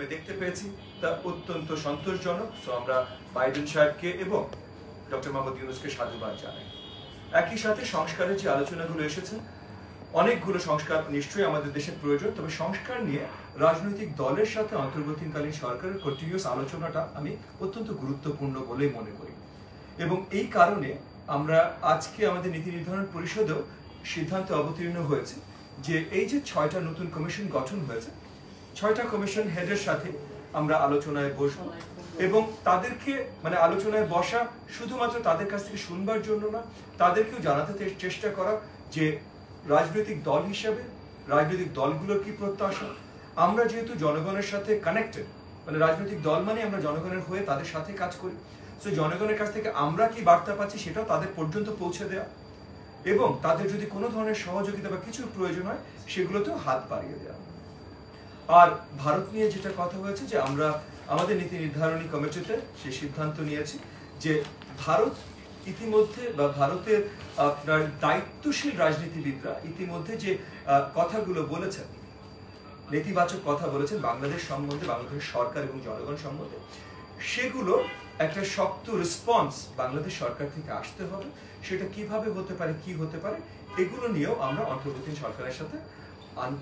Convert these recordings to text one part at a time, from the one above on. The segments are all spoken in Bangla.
মাধ্যমে দেখতে পেয়েছি তা অত্যন্ত সন্তোষজনক। সো আমরা বাইডেন সাহেবকে এবং ডক্টর মোহাম্মদ ইউনূসকে সাধুবাদ জানাই। একই সাথে সংস্কারের যে আলোচনাগুলো এসেছে, অনেকগুলো সংস্কার নিশ্চয়ই আমাদের দেশের প্রয়োজন, তবে সংস্কার নিয়ে রাজনৈতিক দলের সাথে অন্তর্বর্তীকালীন সরকারের কন্টিনিউয়াস আলোচনাটা আমি অত্যন্ত গুরুত্বপূর্ণ বলেই মনে করি। এবং এই কারণে আমরা আজকে আমাদের নীতি নির্ধারণ পরিষদেও সিদ্ধান্তে অবতীর্ণ হয়েছে যে এই যে 6টা নতুন কমিশন গঠন হয়েছে, 6টা কমিশন হেডের সাথে আমরা আলোচনায় বসবো এবং তাদেরকে আলোচনায় বসা শুধুমাত্র তাদের কাছ থেকে শুনবার জন্য না, তাদেরকেও জানাতে চেষ্টা করা যে রাজনৈতিক দল হিসেবে রাজনৈতিক দলগুলোর কি প্রত্যাশা। আমরা যেহেতু জনগণের সাথে কানেক্টেড, রাজনৈতিক দল মানে আমরা জনগণের হয়ে তাদের সাথে কাজ করি, তো জনগণের কাছ থেকে আমরা কি বার্তা পাচ্ছি সেটাও তাদের পর্যন্ত পৌঁছে দেওয়া এবং তাদের যদি কোনো ধরনের সহযোগিতা বা কিছুর প্রয়োজন হয় সেগুলোতেও হাত বাড়িয়ে দেওয়া। আর ভারত নিয়ে যেটা কথা হয়েছে যে আমরা আমাদের নীতি নির্ধারণী কমিটিতে সেই সিদ্ধান্ত নিয়েছি যে ভারত ইতিমধ্যে বা ভারতের আপনার দায়িত্বশীল রাজনীতিবিদরা ইতিমধ্যে যে কথাগুলো বলেছেন, নেতিবাচক কথা বলেছেন বাংলাদেশ সম্বন্ধে, বাংলাদেশ সরকার এবং জনগণ সম্বন্ধে, সেগুলো একটা শক্ত রেসপন্স বাংলাদেশ সরকার থেকে আসতে হবে। সেটা কিভাবে হতে পারে, কি হতে পারে, এগুলো নিয়েও আমরা অন্তর্বর্তী সরকারের সাথে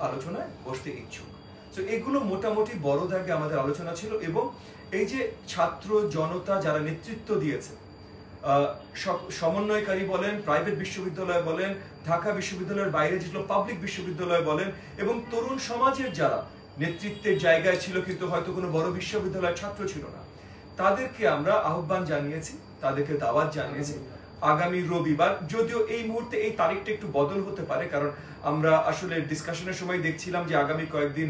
আলোচনায় বসতে ইচ্ছুক। তো এগুলো মোটামুটি বড় দাগে আমাদের আলোচনা ছিল। এবং এই যে ছাত্র জনতা যারা নেতৃত্ব দিয়েছে, সমন্বয়কারী বলেন, প্রাইভেট বিশ্ববিদ্যালয় বলেন, ঢাকা বিশ্ববিদ্যালয়ের বাইরে যেগুলো পাবলিক বিশ্ববিদ্যালয় বলেন, এবং তরুণ সমাজের যারা নেতৃত্বের জায়গায় ছিল কিন্তু হয়তো কোনো বড় বিশ্ববিদ্যালয়ের ছাত্র ছিল না, তাদেরকে আমরা আহ্বান জানিয়েছি, তাদেরকে দাওয়াত জানিয়েছি আগামী রবিবার। যদিও এই মুহূর্তে এই তারিখটা একটু বদল হতে পারে, কারণ আমরা আসলে ডিসকাশনের সময় দেখছিলাম যে আগামী কয়েকদিন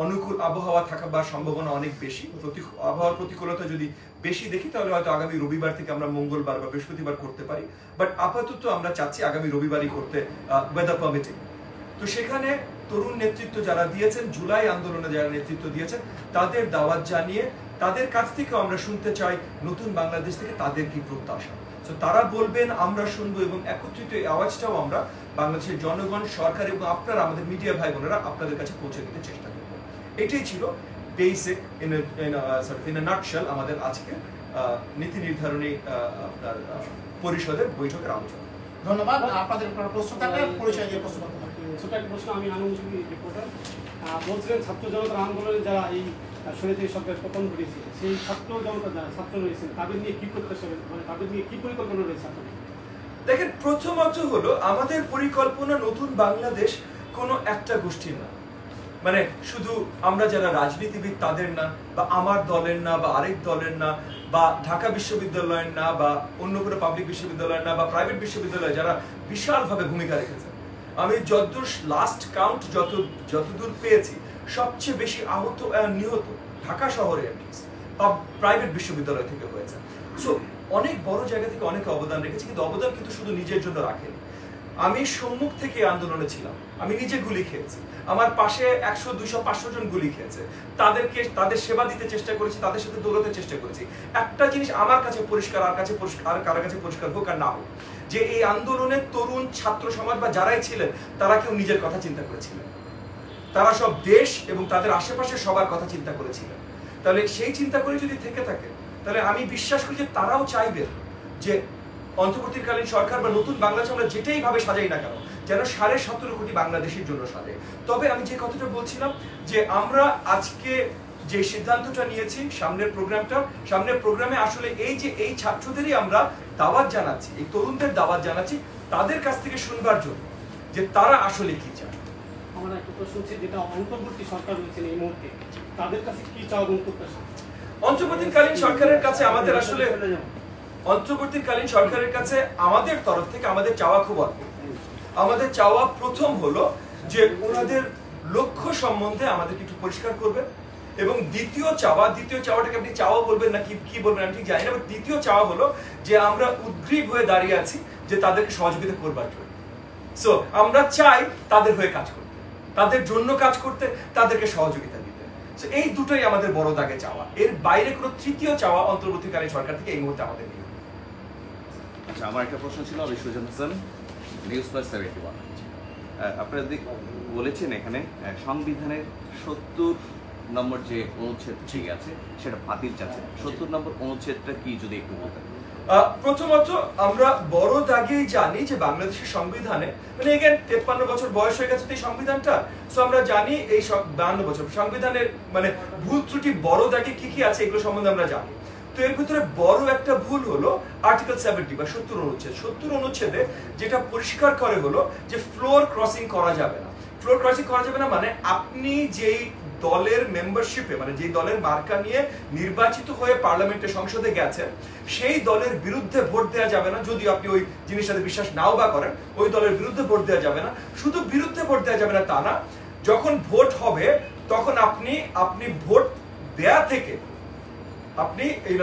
অনুকূল আবহাওয়া থাকার সম্ভাবনা অনেক বেশি। আবহাওয়ার প্রতিকূলতা যদি বেশি দেখি তাহলে হয়তো আগামী রবিবার থেকে আমরা মঙ্গলবার বা বৃহস্পতিবার করতে পারি, বাট আপাতত আমরা চাচ্ছি আগামী রবিবারই করতে, ওয়েদার পারমিটিং। তো সেখানে তরুণ নেতৃত্ব যারা দিয়েছেন, জুলাই আন্দোলনে যারা নেতৃত্ব দিয়েছেন, তাদের দাওয়াত জানিয়ে তাদের কাছ থেকে আমরা শুনতে চাই নতুন বাংলাদেশ থেকে তাদের কি প্রত্যাশা। তো তারা বলবেন, আমরা শুনবো এবং একত্রিত এই আওয়াজটাও আমরা বাংলাদেশের জনগণ, সরকার এবং আপনারা আমাদের মিডিয়া ভাই বোনেরা আপনাদের কাছে পৌঁছে দিতে চেষ্টা করব। এটাই ছিল বেসিক ইন আ নাটশেল আমাদের আজকে নীতি নির্ধারণী আপনার পরিষদের বৈঠকের আলোচনা। ধন্যবাদ। আপনাদের প্রশ্ন থাকলে পরিচয় দিয়ে প্রশ্ন করতে পারেন। ছোট একটা প্রশ্ন, আমি আনন্দজীবী রিপোর্টার। বলছিলেন ছাত্র জনতার আন্দোলনে যারা এই স্বৈরাচারী সরকার পতন ঘটেছে, সেই ছাত্র জনতা যারা ছাত্র রয়েছেন তাদের নিয়ে কি করতে হবে, তাদের নিয়ে কি পরিকল্পনা রয়েছে আপনাদের? দেখেন, প্রথমত হলো আমাদের পরিকল্পনা নতুন বাংলাদেশ কোনো একটা গোষ্ঠীর না, শুধু আমরা যারা রাজনীতিবিদ তাদের না, বা আমার দলের না, বা আরেক দলের না, বা ঢাকা বিশ্ববিদ্যালয়ের না, বা অন্য কোনো পাবলিক বিশ্ববিদ্যালয়ের না, বা প্রাইভেট বিশ্ববিদ্যালয় যারা বিশালভাবে ভূমিকা রেখেছেন। আমি যতদূর লাস্ট কাউন্ট যতদূর পেয়েছি, সবচেয়ে বেশি আহত নিহত ঢাকা শহরে প্রাইভেট বিশ্ববিদ্যালয় থেকে হয়েছে। সো অনেক বড় জায়গা থেকে অনেকে অবদান রেখেছে, কিন্তু অবদান কিন্তু শুধু নিজের জন্য রাখেনি। আমি সম্মুখ থেকে আন্দোলনে ছিলাম, আমি নিজে গুলি খেয়েছি, আমার পাশে 100, 200, 500 জন গুলি খেয়েছে, তাদের সেবা দিতে চেষ্টা করেছি, তাদের সাথে দৌড়াতে চেষ্টা করেছি। একটা জিনিস আমার কাছে পরিষ্কার, আর কারো কাছে পরিষ্কার হোক আর না হোক, যে এই আন্দোলনের তরুণ ছাত্র সমাজ বা যারাই ছিলেন তারা কেউ নিজের কথা চিন্তা করেছিলেন, তারা সব দেশ এবং তাদের আশেপাশে সবার কথা চিন্তা করেছিলেন। তাহলে সেই চিন্তা করে যদি থেকে থাকে, তাহলে আমি বিশ্বাস করি যে তারাও চাইবেন যে অন্তর্বর্তীকালীন সরকার বা নতুন বাংলাদেশ আমরা যেটাই ভাবে সাজাই না কেন, যেন 17.5 কোটি বাংলাদেশের জন্য সাজায়। তবে আমি যে কথাটা বলছিলাম যে আমরা আজকে যে সিদ্ধান্তটা নিয়েছি, সামনের প্রোগ্রামে আসলে এই ছাত্রদেরই আমরা দাওয়াত জানাচ্ছি, এই তরুণদের দাওয়াত জানাচ্ছি তাদের কাছ থেকে শুনবার জন্য যে তারা আসলে কি চায়। আমার একটা প্রশ্ন হচ্ছে, যেটা অন্তর্বর্তী সরকার রয়েছে এই মুহূর্তে, তাদের কাছে কি চাওয়া এবং প্রত্যাশা? অন্তর্বর্তীকালীন সরকারের কাছে আমাদের আসলে অন্তর্বর্তীকালীন সরকারের কাছে আমাদের তরফ থেকে আমাদের চাওয়া খুব অল্প। আমাদের চাওয়া প্রথম হলো যে ওনাদের লক্ষ্য সম্বন্ধে আমাদেরকে একটু পরিষ্কার করবে, এবং দ্বিতীয় চাওয়াটাকে আপনি চাওয়া বলবেন না কি বলবেন আমি ঠিক জানি না, দ্বিতীয় চাওয়া হলো যে আমরা উদ্গ্রীব হয়ে দাঁড়িয়ে আছি যে তাদেরকে সহযোগিতা করবার জন্য। সো আমরা চাই তাদের হয়ে কাজ করতে, তাদের জন্য কাজ করতে, তাদেরকে সহযোগিতা দিতে। সো এই দুটোই আমাদের বড় দাগে চাওয়া, এর বাইরে কোনো তৃতীয় চাওয়া অন্তর্বর্তীকালীন সরকার থেকে এই মুহূর্তে আমাদের নেই। আচ্ছা, আমার একটা প্রশ্ন ছিল, বিশ্বজিৎ হাসান, নিউজ প্লাস 71। আপনারা বলেছেন এখানে সংবিধানের 70 নম্বর যে অনুচ্ছেদ ঠিক আছে সেটা বাতিল চাচ্ছে, 70 নম্বর অনুচ্ছেদটা কি যদি একটু বলতেন। প্রথমত আমরা বড় দাগেই জানি যে বাংলাদেশের সংবিধানে মানে এগেন 53 বছর বয়স হয়ে গেছে এই সংবিধানটা, সো আমরা জানি এই 52 বছর সংবিধানের মানে ভুল ত্রুটি বড় দাগে কি কি আছে এগুলো সম্বন্ধে আমরা জানি। তো এর ভিতরে বড় একটা ভুল হলো আর্টিকেল 70 বা 70 অনুচ্ছেদ। 70 অনুচ্ছেদে যেটা পরিষ্কার করে হলো যে ফ্লোর ক্রসিং করা যাবে না। ফ্লোর ক্রসিং করা যাবে না মানে আপনি যেই দলের মেম্বারশিপে মানে যে দলের মার্কা নিয়ে নির্বাচিত হয়ে পার্লামেন্টে সংসদে গেছেন সেই দলের বিরুদ্ধে ভোট দেওয়া যাবে না, যদি আপনি ওই জিনিসটাতে বিশ্বাস নাও বা করেন। ওই দলের বিরুদ্ধে ভোট দেওয়া যাবে না। শুধু বিরুদ্ধে ভোট দেওয়া যাবে না তা না, যখন ভোট হবে তখন আপনি ভোট দেয়া থেকে আপনি এই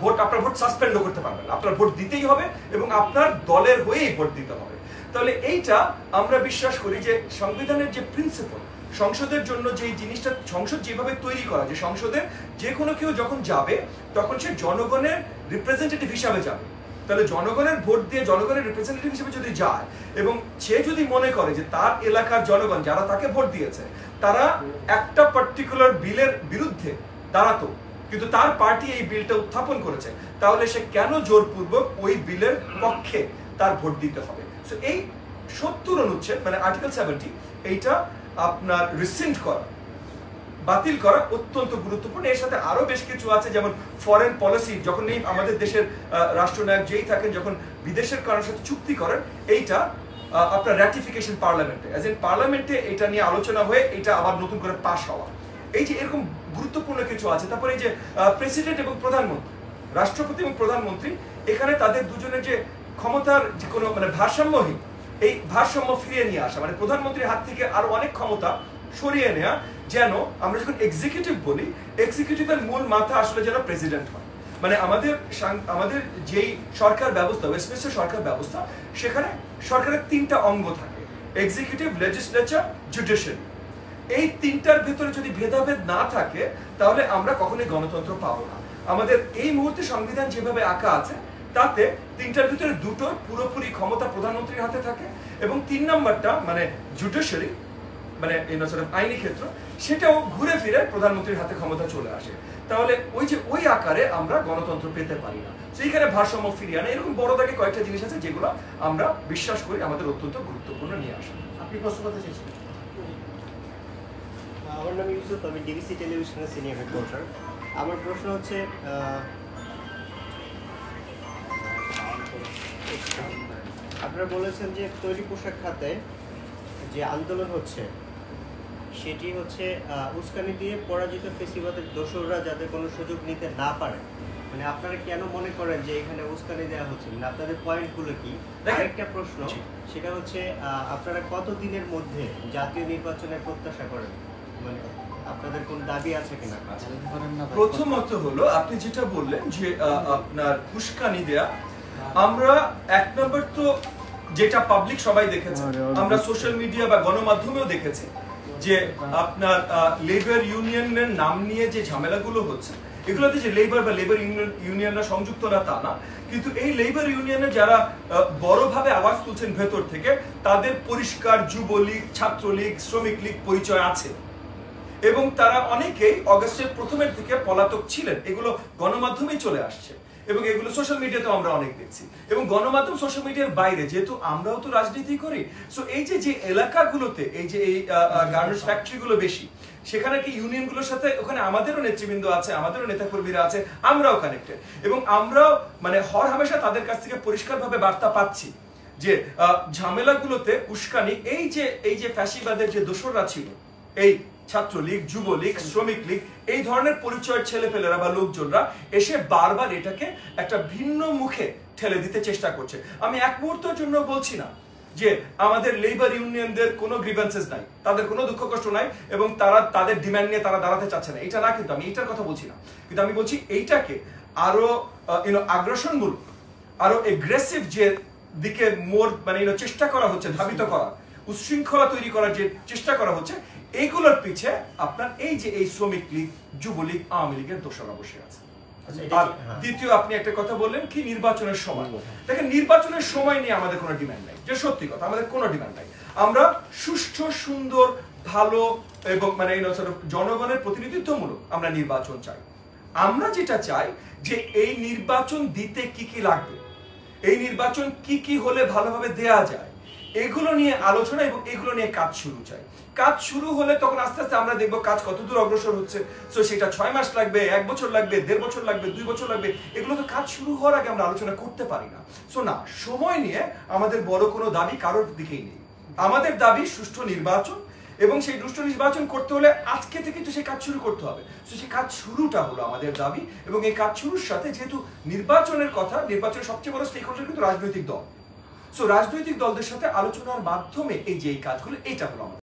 ভোট আপনার ভোট সাসপেন্ডও করতে পারবেন। আপনার ভোট দিতেই হবে এবং আপনার দলের হয়েই ভোট দিতে হবে। তাহলে এইটা আমরা বিশ্বাস করি যে সংবিধানের যে প্রিন্সিপাল, সংসদের জন্য যে জিনিসটা সংসদ যেভাবে তৈরি করা, যে সংসদে যে কোনো কেউ যখন যাবে তখন সে জনগণের রিপ্রেজেন্টেটিভ হিসাবে যাবে। তাহলে জনগণের ভোট দিয়ে জনগণের রিপ্রেজেন্টেটিভ হিসেবে যদি যায় এবং সে যদি মনে করে যে তার এলাকার জনগণ যারা তাকে ভোট দিয়েছে তারা একটা পার্টিকুলার বিলের বিরুদ্ধে দাঁড়াতো কিন্তু তার পার্টি এই বিলটা উত্থাপন করেছে, তাহলে সে কেন জোরপূর্বক ওই বিলের পক্ষে তার ভোট দিতে হবে। সো এই 70 অনুচ্ছেদ মানে আর্টিকেল 70 এইটা আপনার রিসেন্ট করা, বাতিল করা অত্যন্ত গুরুত্বপূর্ণ। এর সাথে আরো বেশ কিছু আছে, যেমন ফরেন পলিসি যখন আমাদের দেশের রাষ্ট্রনায়ক যেই থাকেন যখন বিদেশের কারোর সাথে চুক্তি করেন এইটা আপনার র্যাটিফিকেশন পার্লামেন্টে, অ্যাজ ইন পার্লামেন্টে এটা নিয়ে আলোচনা হয়ে এটা আবার নতুন করে পাস হওয়া, এই যে এরকম গুরুত্বপূর্ণ কিছু আছে। তারপরে এই যে প্রেসিডেন্ট এবং প্রধানমন্ত্রী, রাষ্ট্রপতি এবং প্রধানমন্ত্রী, এখানে তাদের দুজনের যে ক্ষমতার যে কোনো মানে ভারসাম্যহীন, এই ভারসাম্য ফিরিয়ে নিয়ে আসা মানে প্রধানমন্ত্রীর হাত থেকে আরো অনেক ক্ষমতা সরিয়ে নেওয়া, যেন আমরা যখন এক্সিকিউটিভ বলি এক্সিকিউটিভের মূল মাথা আসলে যেন প্রেসিডেন্ট হয়। মানে আমাদের যেই সরকার ব্যবস্থা, ওয়েস্টমিনিস্টার সরকার ব্যবস্থা, সেখানে সরকারের 3টা অঙ্গ থাকে, এক্সিকিউটিভ, লেজিসলেচার, জুডিশিয়ারি। এই 3টার ভিতরে যদি ভেদাভেদ না থাকে তাহলে আমরা কখনোই গণতন্ত্র পাবো না। আমাদের এই মুহূর্তে সংবিধান যেভাবে আঁকা আছে তাতে 3টার ভিতরে 2টোর পুরোপুরি ক্ষমতা প্রধানমন্ত্রীর হাতে থাকে এবং 3 নম্বরটা মানে জুডিশিয়ারি মানে আইনি ক্ষেত্র, সেটাও ঘুরে ফিরে প্রধানমন্ত্রীর হাতে ক্ষমতা চলে আসে। তাহলে ওই আকারে আমরা গণতন্ত্র পেতে পারি না। সেইখানে ভারসাম্য ফিরিয়ে আনা, এরকম বড় দাগে কয়েকটা জিনিস আছে যেগুলো আমরা বিশ্বাস করি আমাদের অত্যন্ত গুরুত্বপূর্ণ নিয়ে আসে। আপনি প্রশ্ন করতে চেয়েছেন? আমার নাম ইউসুফ, আমি ডিবিসি টেলিভিশনের সিনিয়র রিপোর্টার। আমার প্রশ্ন হচ্ছে আপনারা বলেছেন যে তৈরি পোশাক খাতে যে আন্দোলন হচ্ছে সেটি হচ্ছে উস্কানি দিয়ে পরাজিত ফেসিবাদের দোসররা যাতে কোনো সুযোগ নিতে না পারে, মানে আপনারা কেন মনে করেন যে এখানে উস্কানি দেওয়া হচ্ছে, মানে আপনাদের পয়েন্টগুলো কি? আরেকটা প্রশ্ন সেটা হচ্ছে আপনারা কত দিনের মধ্যে জাতীয় নির্বাচনের প্রত্যাশা করেন, মানে আপনাদের কোন দাবি আছে কিনা? প্রথমত হলো আপনি যেটা বললেন যে আপনার উস্কানি দেয়া, আমরা 1 নম্বর তো যেটা পাবলিক সবাই দেখেছে, আমরা সোশ্যাল মিডিয়া বা গণমাধ্যমেও দেখেছি যে আপনার লেবার ইউনিয়নের নাম নিয়ে যে ঝামেলাগুলো হচ্ছে, এগুলোতে যে লেবার বা লেবার ইউনিয়নরা সংযুক্ত না তা না, কিন্তু এই লেবার ইউনিয়নে যারা বড়ভাবে আওয়াজ তুলছেন ভেতর থেকে তাদের পরিষ্কার যুবলীগ, ছাত্রলীগ, শ্রমিক লীগ পরিচয় আছে এবং তারা অনেকেই অগস্টের প্রথমের দিকে পলাতক ছিলেন। এগুলো গণমাধ্যমেই চলে আসছে এবং এগুলো সোশ্যাল মিডিয়াতেও আমরা অনেক দেখছি। এবং গণমাধ্যম সোশ্যাল মিডিয়ার বাইরে যেহেতু আমরাও তো রাজনীতি করি, সো এই যে এলাকাগুলোতে এই যে এই গার্মেন্টস ফ্যাক্টরিগুলো বেশি, সেখানে কি ইউনিয়নগুলোর সাথে ওখানে আমাদেরও নেতৃবৃন্দ আছে, আমাদেরও নেতাকর্মীরা আছে, আমরাও কানেক্টেড এবং আমরাও মানে হর হামেশা তাদের কাছ থেকে পরিষ্কারভাবে বার্তা পাচ্ছি যে ঝামেলাগুলোতে উস্কানি, এই যে ফ্যাসিবাদের যে দোসররা ছিল, এই ছাত্রলীগ, যুবলীগ, শ্রমিক লীগ, এই ধরনের পরিচয়ের ছেলেপেলেরা বা লোকজনরা এসে বারবার এটাকে একটা ভিন্ন মুখে ঠেলে দিতে চেষ্টা করছে। আমি এক মুহূর্তের জন্য বলছি না যে আমাদের লেবার ইউনিয়নদের কোনো গ্রিভেন্সেস নাই, তাদের কোনো দুঃখ কষ্ট নাই এবং তারা তাদের ডিমান্ড নিয়ে তারা দাঁড়াতে চাচ্ছে না, এটা না, কিন্তু আমি এইটার কথা বলছি না। কিন্তু আমি বলছি এইটাকে আরো আগ্রাসনমূলক, আরো এগ্রেসিভ যে দিকে মানে চেষ্টা করা হচ্ছে, ধাবিত করা, উচ্ছৃঙ্খলা তৈরি করার যে চেষ্টা করা হচ্ছে, এইগুলোর পিছে আপনার এই যে এই শ্রমিক লীগ, যুবলীগ, আওয়ামী লীগের দোষরা বসে আছে। আর দ্বিতীয় আপনি একটা কথা বললেন কি নির্বাচনের সময়, দেখেন নির্বাচনের সময় নিয়ে আমাদের কোনো ডিমান্ড নাই, যে সত্যি কথা, আমাদের কোনো ডিমান্ড নাই। আমরা সুষ্ঠু, সুন্দর, ভালো এবং মানে জনগণের প্রতিনিধিত্বমূলক আমরা নির্বাচন চাই। আমরা যেটা চাই যে এই নির্বাচন দিতে কি কি লাগবে, এই নির্বাচন কি কি হলে ভালোভাবে দেয়া যায়, এগুলো নিয়ে আলোচনা এবং এগুলো নিয়ে কাজ শুরু চাই। কাজ শুরু হলে তখন আস্তে আস্তে আমরা দেখবো কাজ কতদূর অগ্রসর হচ্ছে। সো সেটা 6 মাস লাগবে, 1 বছর লাগবে, 1.5 বছর লাগবে, 2 বছর লাগবে, এগুলো তো কাজ শুরু হওয়ার আগে আমরা আলোচনা করতে পারি না। সো না, সময় নিয়ে আমাদের বড় কোনো দাবি কারোর দিকেই নেই। আমাদের দাবি সুষ্ঠু নির্বাচন, এবং সেই সুষ্ঠু নির্বাচন করতে হলে আজকে থেকে তো সেই কাজ শুরু করতে হবে। তো সেই কাজ শুরুটা হলো আমাদের দাবি, এবং এই কাজ শুরুর সাথে যেহেতু নির্বাচনের কথা, নির্বাচনের সবচেয়ে বড় স্টেক হোল্ডার কিন্তু রাজনৈতিক দল। সো রাজনৈতিক দলদের সাথে আলোচনার মাধ্যমে এই যে এই কাজগুলো, এটা হলো আমাদের